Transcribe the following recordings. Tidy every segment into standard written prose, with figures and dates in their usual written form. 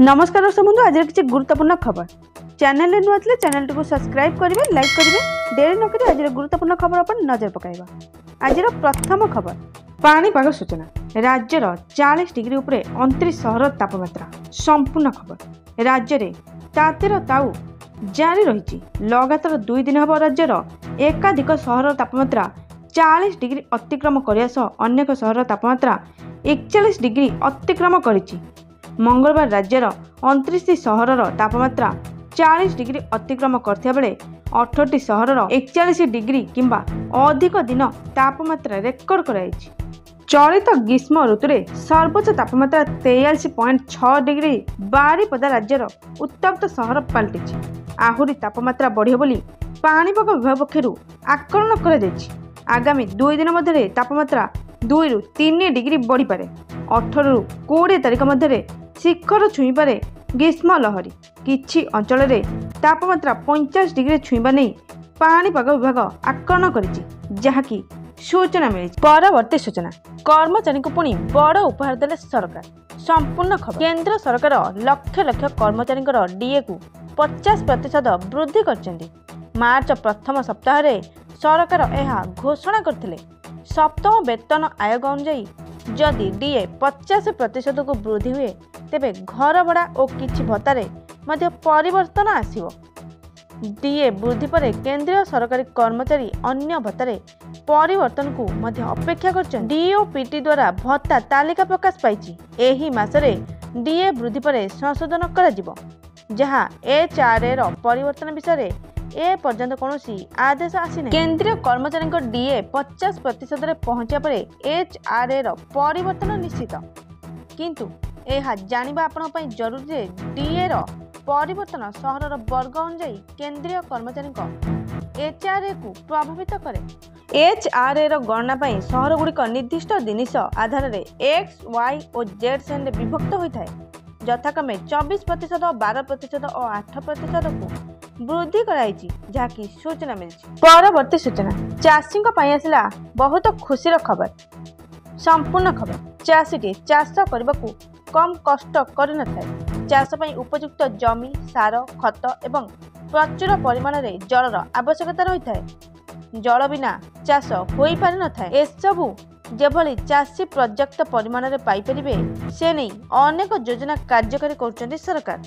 नमस्कार दर्शक बंधु आज किसी गुरुत्वपूर्ण खबर चैनल नुआ थे चैनल टी सब्सक्राइब करेंगे लाइक करेंगे डेरी नक आज गुरुत्वपूर्ण खबर पर नजर पकाइबा। आज प्रथम खबर पाणीपाग सूचना राज्यर 40 डिग्री उपरे 29 सहर तापमात्रा संपूर्ण खबर राज्य में तातेर ताऊ जारी रही लगातार 2 दिन हम राज्यर एकाधिक सहर तापमात्रा 40 डिग्री अतिक्रम करने सह अनेक सहर तापमात्रा 41 डिग्री अतिक्रम करिछि। मंगलवार राज्यर 29 सहर तापमात्रा 40 डिग्री अतिक्रम करथिया बेले 18 सहर 41 डिग्री किंबा अधिक दिन तापमात्रा रेकर्ड कराइछि। चलित ग्रीष्म ऋतु में सर्वोच्च तापमात्रा 43.6 डिग्री बारिपदा राज्यर उत्तप्त सहर पलटिछि। आहुरी तापमात्रा बढ़िया बोली पाणीपाग विभाग पक्षरु आकलन करा जायछि। आगामी 2 दिन मध्य तापमात्रा 2 रु 3 डिग्री बढ़ी पारे। 18 रु 20 तारिख मध्य शिखर छुई पारे ग्रीष्म लहरी। किछि अंचल रे तापमात्रा 50 डिग्री छुईबा नहीं पाणीपाग विभाग आकलन करिछि, जहाँकि सूचना मिली। परवर्ती सूचना कर्मचारी को पुणी बड़ उपहार देले सरकार संपूर्ण खबर केंद्र सरकार लक्ष लक्ष कर्मचारी डीए को 50% वृद्धि करछन्ती। मार्च प्रथम सप्ताह रे सरकार यह घोषणा करथिले। सप्तम वेतन आयोग अनुसार जदि डीए 50% को वृद्धि हुए तेबे घर भड़ा और किछि भत्तारे मध्य परिवर्तन आसिबो। डीए वृद्धि पर केंद्रीय सरकारी कर्मचारी अन्य भत्तारे परिवर्तन को मध्य अपेक्षा करछन। डीओपीटी द्वारा भत्ता तालिका प्रकाश पाइछि। एही मासरे डीए वृद्धि पर संशोधन करा जिवो, जहां एचआरए रो परिवर्तन विषय ए पर्यंत कौनसी आदेश आसी नहीं। केंद्रीय कर्मचारी डीए 50% रे पहुंचा पर एचआरए रो परिवर्तन निश्चित, किंतु यह जानिबा आपण पई जरूरी जे डीए रो परिवर्तन सहर वर्ग अनुसार केंद्रीय कर्मचारी एचआरए को प्रभावित करे। एचआरए रो गणना पई सहर गुड़िक निर्दिष्ट जिनिस आधार रे एक्स वाई और जेड श्रेणी विभक्त होता है। यथाक्रमे 24%, 12% और 8% को वृद्धि कराई, जहाँकि सूचना मिली। परवर्ती सूचना चाषी आसला बहुत खुशी खबर संपूर्ण खबर चाषी चाष करने को कम कष्ट कर न चाष उपयुक्त जमी सार खत एवं प्रचुर परिमाण रे जलर आवश्यकता रही है। जल बिना चाष हो पारि न था। एसबू जेभली चाषी पर्याप्त परिमाण रे पाई परिबे से नहीं अनेक योजना कार्यकारी कर सरकार।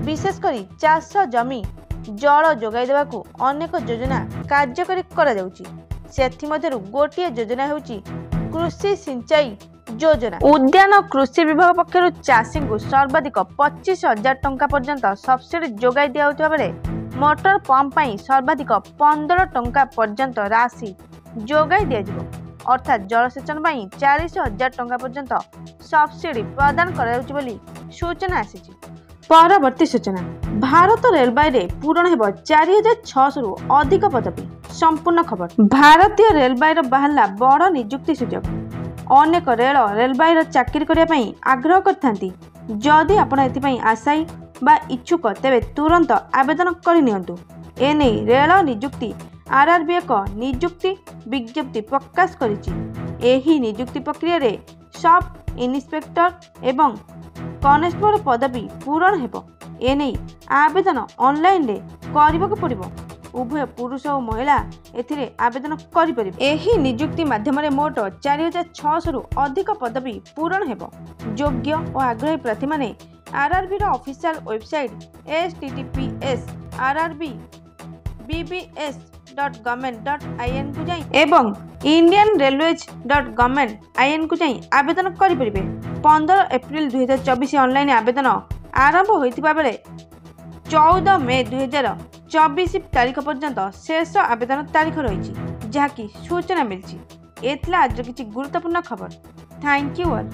विशेषकर चाष जमी जल जोगाई देवा को अनेक योजना कार्यकारी करा जाउची। सेथि मध्यरु गोटिए योजना हेउची कृषि सिंचाई योजना। उद्यान कृषि विभाग पक्षरु चाषी को सर्वाधिक 25,000 टंका पर्यंत सब्सिडी जोगाई दिया बेले मोटर पंप पई सर्वाधिक 15 टंका पर्यंत राशि जोगाई दिया। अर्थात जलसेचन 40,000 टंका पर्यंत सब्सिडी प्रदान करा सूचना आसी। परवर्ती सूचना भारत रेलवे रे पूरण हेब 4,600 रु अधिक पदवी संपूर्ण खबर भारतीय रेलवे बाहला बड़ नियुक्ति सुजोग। अनेक रेलवे चाकरी करने आग्रह करथांती। जदि आपण एथि आशायी बा इच्छुक तेबे तुरंत आवेदन करनियंतु। एने रेल नियुक्ति आरआरबी एक नियुक्ति विज्ञप्ति प्रकाश करिछि। एही नियुक्ति प्रक्रिया रे सब इन्स्पेक्टर एवं कनेस्टेबल पदवी पूरण हेब। एने आवेदन ऑनलाइन रे करबाक पड़िबो। उभय पुरुष और महिला एथिरे आवेदन करि परिबे। एही नियुक्ति माध्यम रे मोट 4,600 रु अधिक पदवी पूरण हेब। योग्य और आग्रही प्रार्थी माने आरआरबी रो ऑफिशियल वेबसाइट https://bbs.government.in को जाई एवं indianrailways.government.in को जाई आवेदन करि परिबे। 15 एप्रिल 2024 ऑनलाइन आवेदन आरंभ होइतिबा बेले 14 मई 2024 तारीख पर्यंत शेष आवेदन तारीख रही, जहाँकि सूचना मिली। एथला आज किसी गुरुत्वपूर्ण खबर। Thank you all.